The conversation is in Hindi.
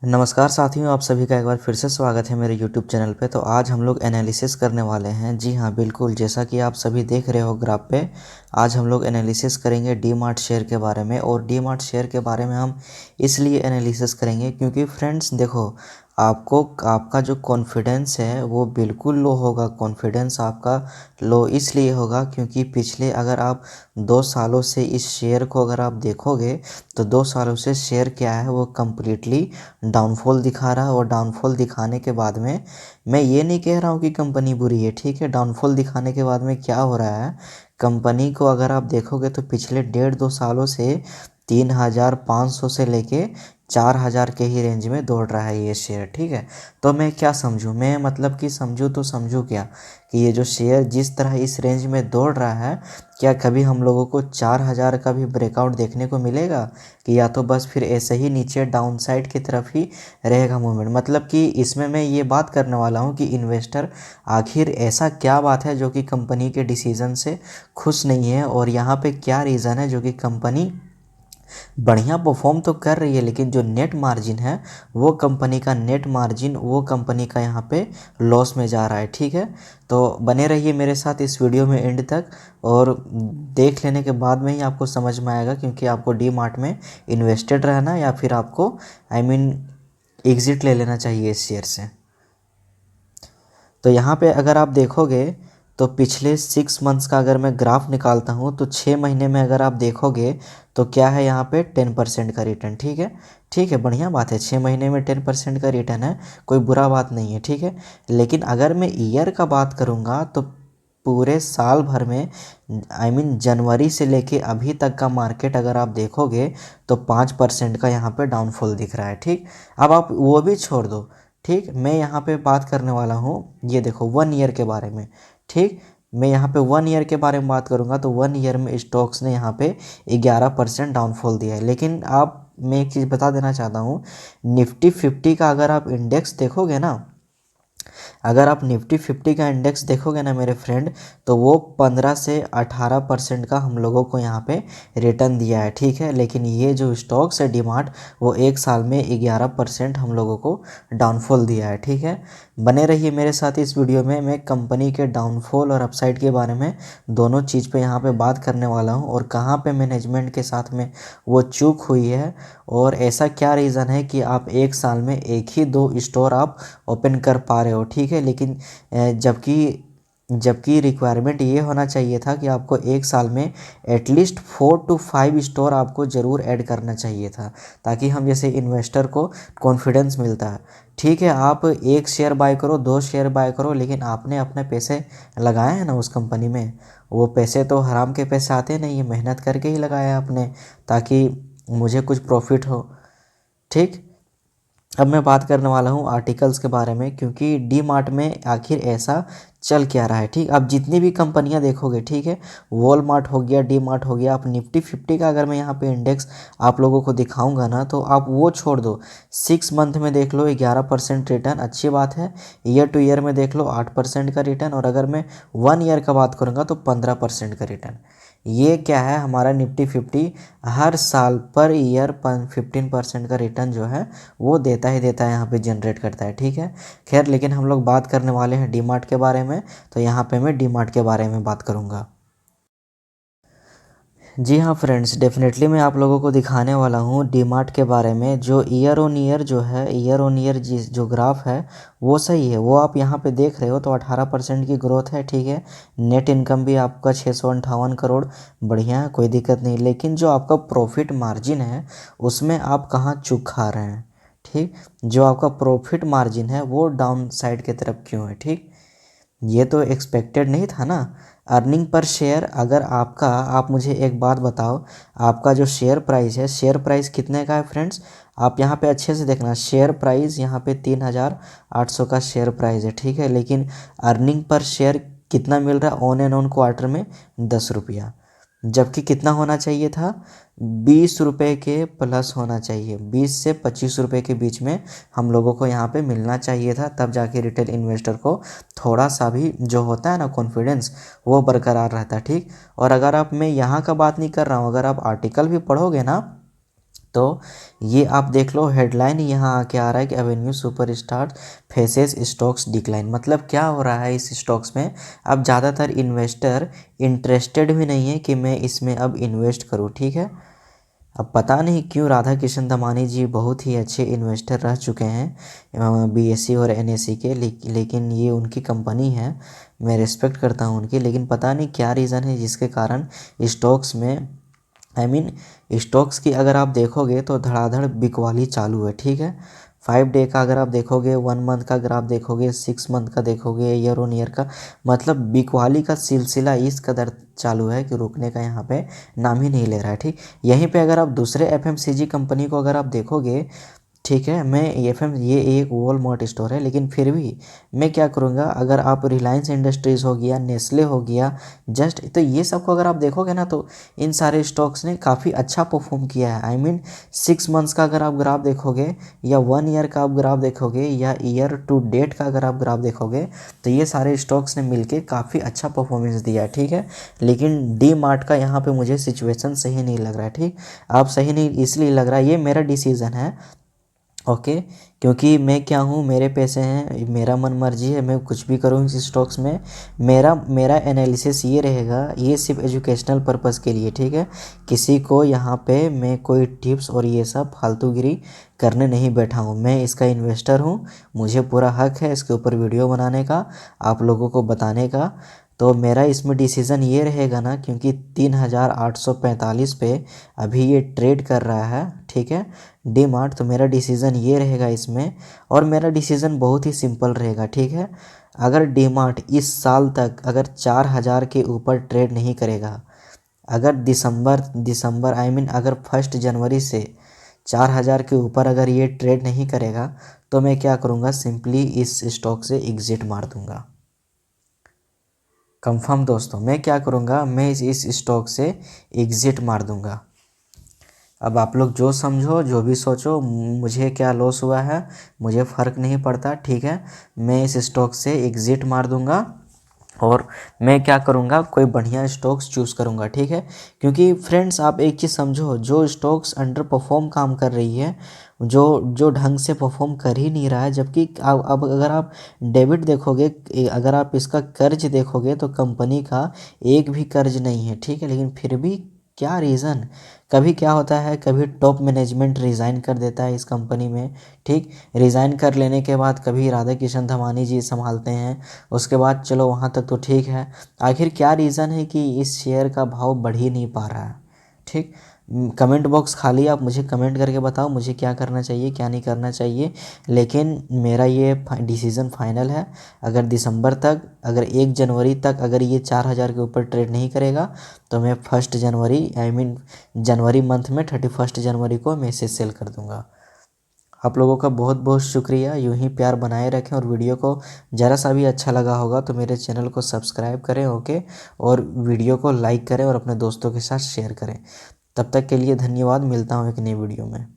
नमस्कार साथियों, आप सभी का एक बार फिर से स्वागत है मेरे YouTube चैनल पे। तो आज हम लोग एनालिसिस करने वाले हैं। जी हाँ, बिल्कुल, जैसा कि आप सभी देख रहे हो ग्राफ पे। आज हम लोग एनालिसिस करेंगे डी मार्ट शेयर के बारे में। और डी मार्ट शेयर के बारे में हम इसलिए एनालिसिस करेंगे क्योंकि फ्रेंड्स देखो, आपको आपका जो कॉन्फिडेंस है वो बिल्कुल लो होगा। कॉन्फिडेंस आपका लो इसलिए होगा क्योंकि पिछले अगर आप 2 सालों से इस शेयर को अगर आप देखोगे तो 2 सालों से शेयर क्या है, वो कम्प्लीटली डाउनफॉल दिखा रहा है। और डाउनफॉल दिखाने के बाद में मैं ये नहीं कह रहा हूँ कि कंपनी बुरी है, ठीक है। डाउनफॉल दिखाने के बाद में क्या हो रहा है, कंपनी को अगर आप देखोगे तो पिछले 1.5-2 सालों से 3,500 से लेके 4,000 के ही रेंज में दौड़ रहा है ये शेयर, ठीक है। तो मैं क्या समझूँ, मैं मतलब कि समझूँ तो समझूँ क्या, कि ये जो शेयर जिस तरह इस रेंज में दौड़ रहा है, क्या कभी हम लोगों को 4,000 का भी ब्रेकआउट देखने को मिलेगा, कि या तो बस फिर ऐसे ही नीचे डाउन साइड की तरफ ही रहेगा मूवमेंट। मतलब कि इसमें मैं ये बात करने वाला हूँ कि इन्वेस्टर आखिर ऐसा क्या बात है जो कि कंपनी के डिसीजन से खुश नहीं है, और यहाँ पे क्या रीज़न है जो कि कंपनी बढ़िया परफॉर्म तो कर रही है लेकिन जो नेट मार्जिन है वो कंपनी का नेट मार्जिन वो कंपनी का यहाँ पे लॉस में जा रहा है, ठीक है। तो बने रहिए मेरे साथ इस वीडियो में एंड तक, और देख लेने के बाद में ही आपको समझ में आएगा क्योंकि आपको डी मार्ट में इन्वेस्टेड रहना या फिर आपको एग्ज़िट ले लेना चाहिए इस शेयर से। तो यहाँ पे अगर आप देखोगे तो पिछले 6 मंथ्स का अगर मैं ग्राफ निकालता हूँ तो 6 महीने में अगर आप देखोगे तो क्या है, यहाँ पे 10% का रिटर्न, ठीक है। ठीक है, बढ़िया बात है, 6 महीने में 10% का रिटर्न है, कोई बुरा बात नहीं है, ठीक है। लेकिन अगर मैं ईयर का बात करूँगा तो पूरे साल भर में जनवरी से लेके अभी तक का मार्केट अगर आप देखोगे तो 5% का यहाँ पे डाउनफॉल दिख रहा है, ठीक। अब आप वो भी छोड़ दो, ठीक। मैं यहाँ पे बात करने वाला हूँ, ये देखो 1 ईयर के बारे में, ठीक। मैं यहाँ पे 1 ईयर के बारे में बात करूँगा तो 1 ईयर में स्टॉक्स ने यहाँ पे 11% डाउनफॉल दिया है। लेकिन आप, मैं एक चीज़ बता देना चाहता हूँ, निफ्टी 50 का अगर आप इंडेक्स देखोगे ना, अगर आप निफ्टी 50 का इंडेक्स देखोगे ना मेरे फ्रेंड, तो वो 15 से 18% का हम लोगों को यहाँ पे रिटर्न दिया है, ठीक है। लेकिन ये जो स्टॉक्स है डीमार्ट, वो एक साल में 11% हम लोगों को डाउनफॉल दिया है, ठीक है। बने रहिए मेरे साथ इस वीडियो में, मैं कंपनी के डाउनफॉल और अपसाइड के बारे में दोनों चीज़ पे यहाँ पे बात करने वाला हूँ, और कहाँ पे मैनेजमेंट के साथ में वो चूक हुई है, और ऐसा क्या रीज़न है कि आप एक साल में एक ही 2 स्टोर आप ओपन कर पा रहे हो, ठीक है। लेकिन जबकि जबकि रिक्वायरमेंट ये होना चाहिए था कि आपको एक साल में एटलीस्ट 4 to 5 स्टोर आपको ज़रूर ऐड करना चाहिए था, ताकि हम जैसे इन्वेस्टर को कॉन्फिडेंस मिलता है, ठीक है। आप एक शेयर बाय करो, 2 शेयर बाय करो, लेकिन आपने अपने पैसे लगाए हैं ना उस कंपनी में, वो पैसे तो हराम के पैसे आते नहीं है, मेहनत करके ही लगाया आपने, ताकि मुझे कुछ प्रॉफिट हो, ठीक। अब मैं बात करने वाला हूँ आर्टिकल्स के बारे में, क्योंकि डी मार्ट में आखिर ऐसा चल क्या रहा है, ठीक। अब जितनी भी कंपनियां देखोगे, ठीक है, वॉलमार्ट हो गया, डी मार्ट हो गया, आप निफ्टी 50 का अगर मैं यहाँ पे इंडेक्स आप लोगों को दिखाऊंगा ना, तो आप वो छोड़ दो, 6 मंथ में देख लो 11% रिटर्न, अच्छी बात है। ईयर टू ईयर में देख लो 8% का रिटर्न, और अगर मैं 1 ईयर का बात करूँगा तो 15% का रिटर्न। ये क्या है, हमारा निफ्टी 50 हर साल पर ईयर 15% का रिटर्न जो है वो देता ही देता है, यहाँ पे जनरेट करता है, ठीक है। खैर, लेकिन हम लोग बात करने वाले हैं डी मार्ट के बारे में, तो यहाँ पे मैं डी मार्ट के बारे में बात करूँगा। जी हाँ फ्रेंड्स, डेफिनेटली मैं आप लोगों को दिखाने वाला हूँ डी मार्ट के बारे में। जो ईयर ऑन ईयर जो है, ईयर ऑन ईयर जो ग्राफ है वो सही है, वो आप यहाँ पे देख रहे हो तो 18% की ग्रोथ है, ठीक है। नेट इनकम भी आपका 658 करोड़, बढ़िया है, कोई दिक्कत नहीं। लेकिन जो आपका प्रॉफिट मार्जिन है उसमें आप कहाँ चूक खा रहे हैं, ठीक। जो आपका प्रॉफिट मार्जिन है वो डाउन साइड की तरफ क्यों है, ठीक। ये तो एक्सपेक्टेड नहीं था ना। अर्निंग पर शेयर, अगर आपका, आप मुझे एक बात बताओ, आपका जो शेयर प्राइस है, शेयर प्राइस कितने का है फ्रेंड्स। आप यहाँ पे अच्छे से देखना, शेयर प्राइस यहाँ पे 3,800 का शेयर प्राइस है, ठीक है। लेकिन अर्निंग पर शेयर कितना मिल रहा है ऑन एंड ऑन क्वार्टर में, 10 रुपया। जबकि कितना होना चाहिए था, 20 रुपये के प्लस होना चाहिए, 20 से 25 रुपये के बीच में हम लोगों को यहाँ पे मिलना चाहिए था, तब जाके रिटेल इन्वेस्टर को थोड़ा सा भी जो होता है ना कॉन्फिडेंस, वो बरकरार रहता है, ठीक। और अगर आप, मैं यहाँ का बात नहीं कर रहा हूँ, अगर आप आर्टिकल भी पढ़ोगे ना तो ये आप देख लो हेडलाइन यहाँ आके आ रहा है कि Avenue superstar faces stocks decline. मतलब क्या हो रहा है इस स्टॉक्स में, अब ज़्यादातर इन्वेस्टर इंटरेस्टेड भी नहीं है कि मैं इसमें अब इन्वेस्ट करूँ। ठीक है, अब पता नहीं क्यों राधा किशन दमानी जी बहुत ही अच्छे इन्वेस्टर रह चुके हैं बीएसई और एनएसई के, लेकिन ये उनकी कंपनी है, मैं रिस्पेक्ट करता हूँ उनकी, लेकिन पता नहीं क्या रीज़न है जिसके कारण स्टॉक्स में स्टॉक्स की अगर आप देखोगे तो धड़ाधड़ बिकवाली चालू है। ठीक है, 5 डे का अगर आप देखोगे, 1 मंथ का अगर आप देखोगे, 6 मंथ का देखोगे, ईयर ऑन ईयर का, मतलब बिकवाली का सिलसिला इस कदर चालू है कि रुकने का यहाँ पे नाम ही नहीं ले रहा है। ठीक, यहीं पे अगर आप दूसरे एफएमसीजी कंपनी को अगर आप देखोगे, ठीक है, मैं ये एक वॉलमार्ट स्टोर है, लेकिन फिर भी मैं क्या करूँगा, अगर आप रिलायंस इंडस्ट्रीज़ हो गया, नेस्ले हो गया, जस्ट, तो ये सब को अगर आप देखोगे ना तो इन सारे स्टॉक्स ने काफ़ी अच्छा परफॉर्म किया है। आई मीन 6 मंथ्स का अगर आप ग्राफ देखोगे या 1 ईयर का आप ग्राफ देखोगे या ईयर टू डेट का अगर आप ग्राफ देखोगे तो ये सारे स्टॉक्स ने मिलके काफ़ी अच्छा परफॉर्मेंस दिया है। ठीक है, लेकिन डी मार्ट का यहाँ पे मुझे सिचुएशन सही नहीं लग रहा है। ठीक, आप सही नहीं इसलिए लग रहा है, ये मेरा डिसीज़न है, ओके, क्योंकि मैं क्या हूँ, मेरे पैसे हैं, मेरा मन मर्जी है, मैं कुछ भी करूँ इस स्टॉक्स में। मेरा मेरा एनालिसिस ये रहेगा, ये सिर्फ एजुकेशनल पर्पस के लिए। ठीक है, किसी को यहाँ पे मैं कोई टिप्स और ये सब फालतूगिरी करने नहीं बैठा हूँ, मैं इसका इन्वेस्टर हूँ, मुझे पूरा हक है इसके ऊपर वीडियो बनाने का, आप लोगों को बताने का। तो मेरा इसमें डिसीज़न ये रहेगा ना, क्योंकि 3845 पे अभी ये ट्रेड कर रहा है। ठीक है, डी मार्ट, तो मेरा डिसीज़न ये रहेगा इसमें, और मेरा डिसीज़न बहुत ही सिंपल रहेगा। ठीक है, अगर डी मार्ट इस साल तक अगर 4000 के ऊपर ट्रेड नहीं करेगा, अगर दिसंबर आई मीन अगर 1 जनवरी से 4000 के ऊपर अगर ये ट्रेड नहीं करेगा, तो मैं क्या करूँगा, सिंपली इस स्टॉक से एग्ज़िट मार दूँगा। कंफर्म दोस्तों, मैं क्या करूँगा, मैं इस स्टॉक से एग्ज़िट मार दूँगा। अब आप लोग जो समझो, जो भी सोचो, मुझे क्या लॉस हुआ है मुझे फ़र्क नहीं पड़ता। ठीक है, मैं इस स्टॉक से एग्ज़िट मार दूंगा और मैं क्या करूंगा, कोई बढ़िया स्टॉक्स चूज़ करूंगा। ठीक है, क्योंकि फ्रेंड्स आप एक चीज़ समझो, जो स्टॉक्स अंडर परफॉर्म काम कर रही है, जो जो ढंग से परफॉर्म कर ही नहीं रहा है, जबकि अब अगर आप डेबिट देखोगे, अगर आप इसका कर्ज देखोगे तो कंपनी का एक भी कर्ज नहीं है। ठीक है, लेकिन फिर भी क्या रीज़न, कभी क्या होता है, कभी टॉप मैनेजमेंट रिज़ाइन कर देता है इस कंपनी में। ठीक, रिज़ाइन कर लेने के बाद कभी राधा किशन धमानी जी संभालते हैं, उसके बाद चलो वहाँ तक तो ठीक है, आखिर क्या रीज़न है कि इस शेयर का भाव बढ़ ही नहीं पा रहा है। ठीक, कमेंट बॉक्स खाली, आप मुझे कमेंट करके बताओ मुझे क्या करना चाहिए क्या नहीं करना चाहिए, लेकिन मेरा ये डिसीज़न फाइनल है। अगर दिसंबर तक, अगर 1 जनवरी तक अगर ये 4000 के ऊपर ट्रेड नहीं करेगा, तो मैं 1 जनवरी आई मीन जनवरी मंथ में 31 जनवरी को मैं इसे सेल कर दूंगा। आप लोगों का बहुत बहुत शुक्रिया, यूं ही प्यार बनाए रखें, और वीडियो को ज़रा सा भी अच्छा लगा होगा तो मेरे चैनल को सब्सक्राइब करें, ओके, और वीडियो को लाइक करें और अपने दोस्तों के साथ शेयर करें। तब तक के लिए धन्यवाद, मिलता हूँ एक नई वीडियो में।